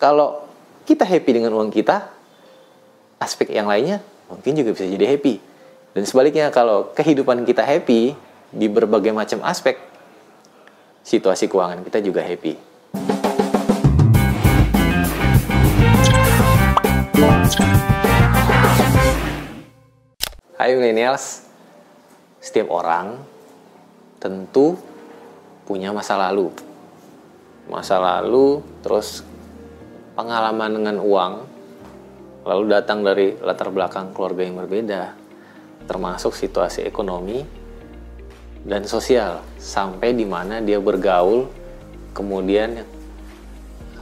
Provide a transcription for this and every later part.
kalau kita happy dengan uang kita, aspek yang lainnya mungkin juga bisa jadi happy. Dan sebaliknya, kalau kehidupan kita happy di berbagai macam aspek, situasi keuangan kita juga happy. Hai millennials, setiap orang tentu punya masa lalu. Masa lalu, terus pengalaman dengan uang, lalu datang dari latar belakang keluarga yang berbeda, termasuk situasi ekonomi dan sosial, sampai di mana dia bergaul, kemudian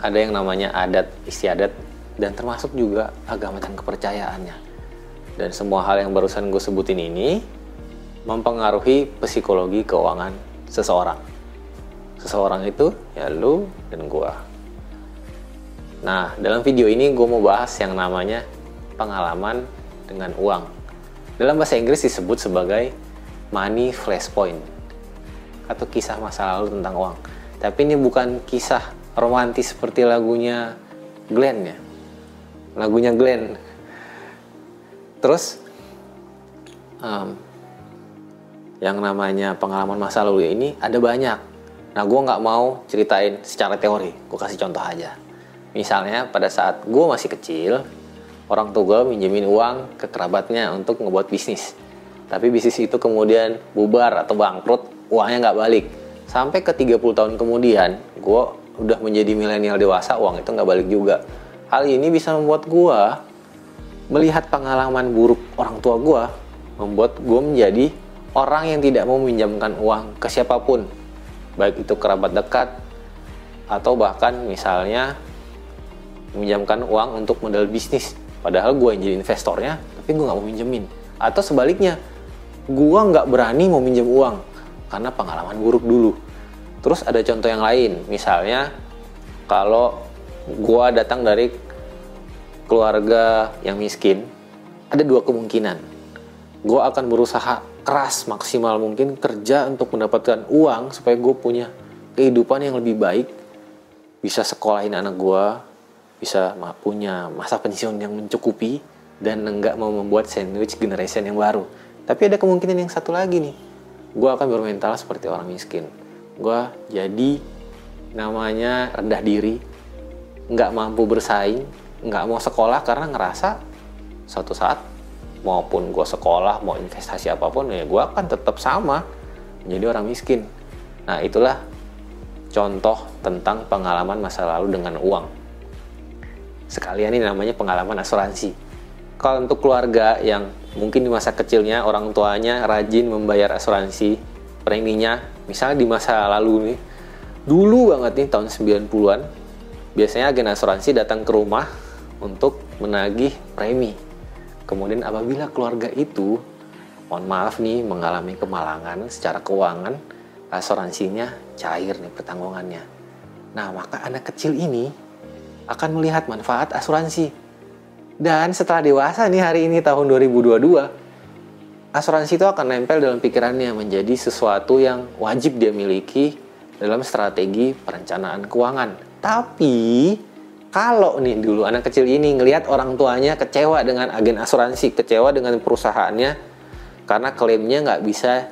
ada yang namanya adat istiadat, dan termasuk juga agama dan kepercayaannya. Dan semua hal yang barusan gue sebutin ini mempengaruhi psikologi keuangan seseorang. Seseorang itu ya lu dan gue. Nah, dalam video ini gue mau bahas yang namanya pengalaman dengan uang. Dalam bahasa Inggris disebut sebagai money flashpoint, atau kisah masa lalu tentang uang. Tapi ini bukan kisah romantis seperti lagunya Glenn ya. Lagunya Glenn. Terus yang namanya pengalaman masa lalu ini ada banyak. Nah, gue nggak mau ceritain secara teori, gue kasih contoh aja. Misalnya pada saat gue masih kecil, orang tua gue minjemin uang ke kerabatnya untuk ngebuat bisnis. Tapi bisnis itu kemudian bubar atau bangkrut, uangnya nggak balik. Sampai ke 30 tahun kemudian, gue udah menjadi milenial dewasa, uang itu nggak balik juga. Hal ini bisa membuat gue melihat pengalaman buruk orang tua gue, membuat gue menjadi orang yang tidak mau meminjamkan uang ke siapapun, baik itu kerabat dekat atau bahkan misalnya meminjamkan uang untuk modal bisnis, padahal gue yang jadi investornya, tapi gue nggak mau minjemin. Atau sebaliknya, gue nggak berani mau minjem uang karena pengalaman buruk dulu. Terus ada contoh yang lain, misalnya kalau gue datang dari keluarga yang miskin, ada dua kemungkinan. Gue akan berusaha keras maksimal mungkin kerja untuk mendapatkan uang supaya gue punya kehidupan yang lebih baik, bisa sekolahin anak gue, bisa punya masa pensiun yang mencukupi, dan enggak mau membuat sandwich generation yang baru. Tapi ada kemungkinan yang satu lagi nih, gue akan bermental seperti orang miskin. Gue jadi namanya rendah diri, nggak mampu bersaing, nggak mau sekolah karena ngerasa suatu saat maupun gue sekolah, mau investasi apapun, ya gue akan tetap sama menjadi orang miskin. Nah, itulah contoh tentang pengalaman masa lalu dengan uang. Sekalian ini namanya pengalaman asuransi. Kalau untuk keluarga yang mungkin di masa kecilnya orang tuanya rajin membayar asuransi preminya, misalnya di masa lalu nih, dulu banget nih tahun 90-an, biasanya agen asuransi datang ke rumah untuk menagih premi. Kemudian apabila keluarga itu, mohon maaf nih, mengalami kemalangan secara keuangan, asuransinya cair nih pertanggungannya. Nah, maka anak kecil ini akan melihat manfaat asuransi. Dan setelah dewasa nih hari ini tahun 2022, asuransi itu akan nempel dalam pikirannya menjadi sesuatu yang wajib dia miliki dalam strategi perencanaan keuangan. Tapi kalau nih dulu anak kecil ini ngelihat orang tuanya kecewa dengan agen asuransi, kecewa dengan perusahaannya karena klaimnya nggak bisa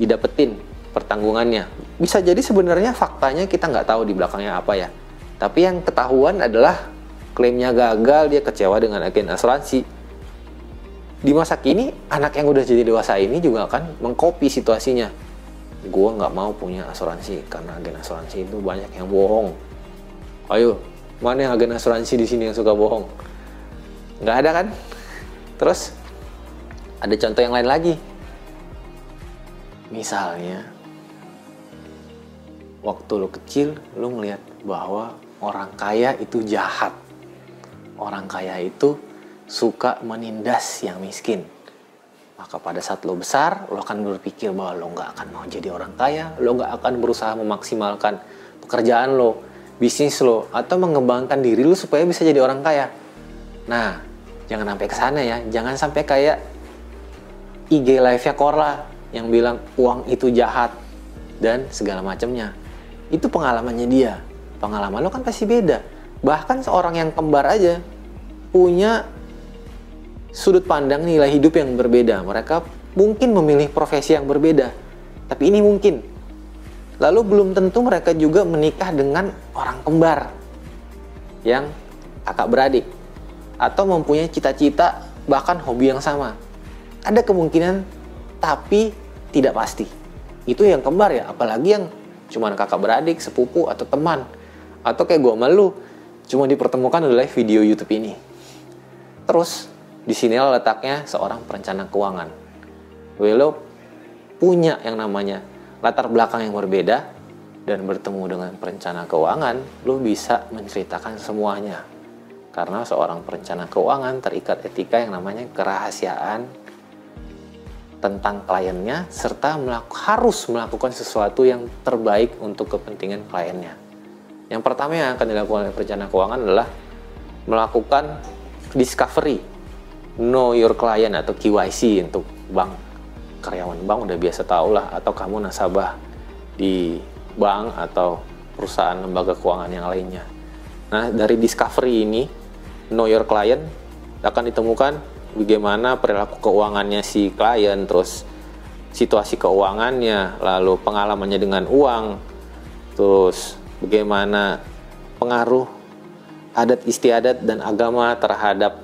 didapetin pertanggungannya. Bisa jadi sebenarnya faktanya kita nggak tahu di belakangnya apa ya. Tapi yang ketahuan adalah klaimnya gagal, dia kecewa dengan agen asuransi. Di masa kini, anak yang udah jadi dewasa ini juga akan mengcopy situasinya. Gue nggak mau punya asuransi karena agen asuransi itu banyak yang bohong. Ayo, mana yang agen asuransi di sini yang suka bohong? Nggak ada kan? Terus ada contoh yang lain lagi. Misalnya, waktu lo kecil, lo ngelihat bahwa orang kaya itu jahat. Orang kaya itu suka menindas yang miskin. Maka pada saat lo besar, lo akan berpikir bahwa lo nggak akan mau jadi orang kaya, lo nggak akan berusaha memaksimalkan pekerjaan lo, bisnis lo, atau mengembangkan diri lo supaya bisa jadi orang kaya. Nah, jangan sampai kesana ya. Jangan sampai kayak IG live-nya Korla yang bilang uang itu jahat dan segala macamnya. Itu pengalamannya dia. Pengalaman lo kan pasti beda. Bahkan seorang yang kembar aja punya sudut pandang nilai hidup yang berbeda. Mereka mungkin memilih profesi yang berbeda, tapi ini mungkin. Lalu belum tentu mereka juga menikah dengan orang kembar yang kakak beradik, atau mempunyai cita-cita bahkan hobi yang sama. Ada kemungkinan, tapi tidak pasti. Itu yang kembar ya, apalagi yang cuma kakak beradik, sepupu, atau teman. Atau kayak gue sama lu, cuma dipertemukan adalah video YouTube ini. Terus, disinilah letaknya seorang perencana keuangan. Lo punya yang namanya latar belakang yang berbeda, dan bertemu dengan perencana keuangan, lo bisa menceritakan semuanya. Karena seorang perencana keuangan terikat etika yang namanya kerahasiaan tentang kliennya, serta harus melakukan sesuatu yang terbaik untuk kepentingan kliennya. Yang pertama yang akan dilakukan oleh perencana keuangan adalah melakukan discovery, know your client atau KYC untuk bank. Karyawan bank udah biasa tahu lah, atau kamu nasabah di bank atau perusahaan lembaga keuangan yang lainnya. Nah, dari discovery ini, know your client, akan ditemukan bagaimana perilaku keuangannya si klien, terus situasi keuangannya, lalu pengalamannya dengan uang, terus bagaimana pengaruh adat istiadat dan agama terhadap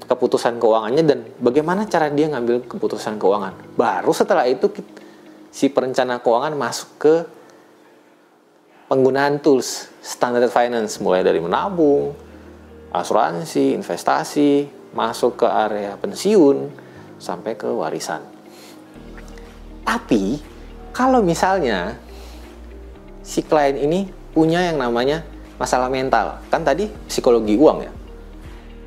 keputusan keuangannya, dan bagaimana cara dia ngambil keputusan keuangan. Baru setelah itu si perencana keuangan masuk ke penggunaan tools standard finance, mulai dari menabung, asuransi, investasi, masuk ke area pensiun, sampai ke warisan. Tapi kalau misalnya si klien ini punya yang namanya masalah mental, kan tadi psikologi uang ya,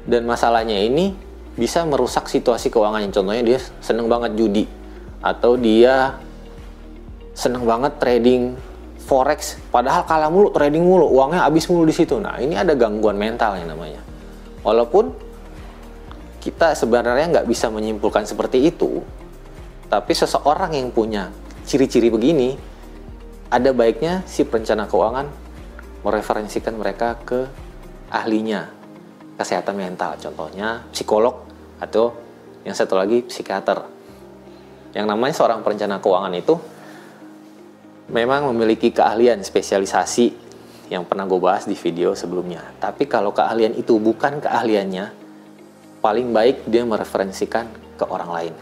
dan masalahnya ini bisa merusak situasi keuangannya. Contohnya dia seneng banget judi, atau dia seneng banget trading forex, padahal kalah mulu, trading mulu, uangnya habis mulu di situ. Nah, ini ada gangguan mental yang namanya. Walaupun kita sebenarnya nggak bisa menyimpulkan seperti itu, tapi seseorang yang punya ciri-ciri begini, ada baiknya si perencana keuangan mereferensikan mereka ke ahlinya kesehatan mental, contohnya psikolog, atau yang satu lagi psikiater. Yang namanya seorang perencana keuangan itu memang memiliki keahlian spesialisasi yang pernah gue bahas di video sebelumnya. Tapi kalau keahlian itu bukan keahliannya, paling baik dia mereferensikan ke orang lain.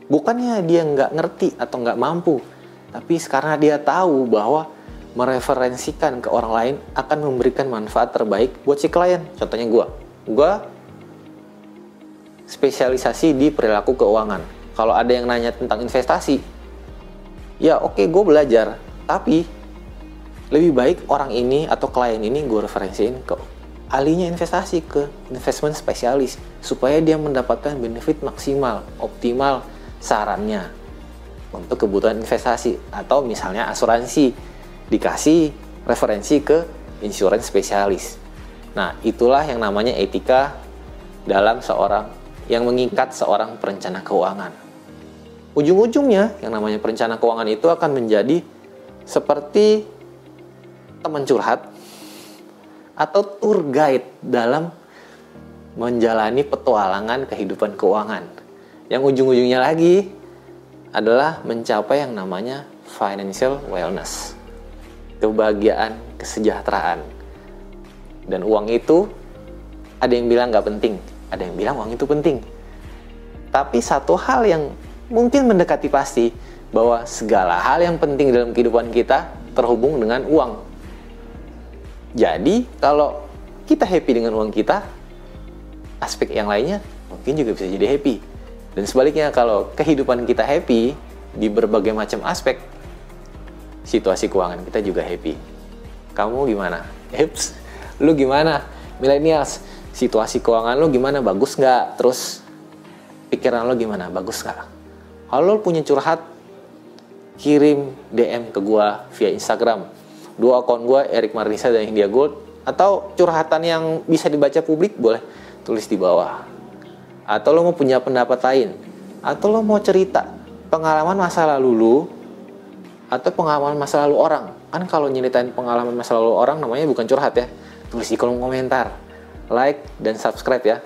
Bukannya dia nggak ngerti atau nggak mampu, tapi karena dia tahu bahwa mereferensikan ke orang lain akan memberikan manfaat terbaik buat si klien. Contohnya gue spesialisasi di perilaku keuangan. Kalau ada yang nanya tentang investasi, ya oke, gue belajar, tapi lebih baik orang ini atau klien ini gue referensiin ke ahlinya investasi, ke investment spesialis, supaya dia mendapatkan benefit maksimal, optimal sarannya untuk kebutuhan investasi. Atau misalnya asuransi, dikasih referensi ke insurance spesialis. Nah, itulah yang namanya etika dalam seorang yang mengikat seorang perencana keuangan. Ujung-ujungnya yang namanya perencana keuangan itu akan menjadi seperti teman curhat atau tour guide dalam menjalani petualangan kehidupan keuangan. Yang ujung-ujungnya lagi adalah mencapai yang namanya financial wellness, kebahagiaan, kesejahteraan. Dan uang itu ada yang bilang nggak penting, ada yang bilang uang itu penting. Tapi satu hal yang mungkin mendekati pasti, bahwa segala hal yang penting dalam kehidupan kita terhubung dengan uang. Jadi kalau kita happy dengan uang kita, aspek yang lainnya mungkin juga bisa jadi happy. Dan sebaliknya, kalau kehidupan kita happy di berbagai macam aspek, situasi keuangan kita juga happy. Kamu gimana? Lu gimana? Millennials, situasi keuangan lu gimana? Bagus nggak? Terus pikiran lu gimana? Bagus nggak? Kalau lu punya curhat, kirim DM ke gua via Instagram. 2 akun gua, Erik Marnisa dan India Gold. Atau curhatan yang bisa dibaca publik, boleh tulis di bawah. Atau lo mau punya pendapat lain, atau lo mau cerita pengalaman masa lalu lu, atau pengalaman masa lalu orang. Kan kalau nyeritain pengalaman masa lalu orang namanya bukan curhat ya, tulis di kolom komentar, like dan subscribe ya.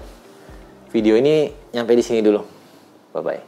Video ini nyampe di sini dulu. Bye bye.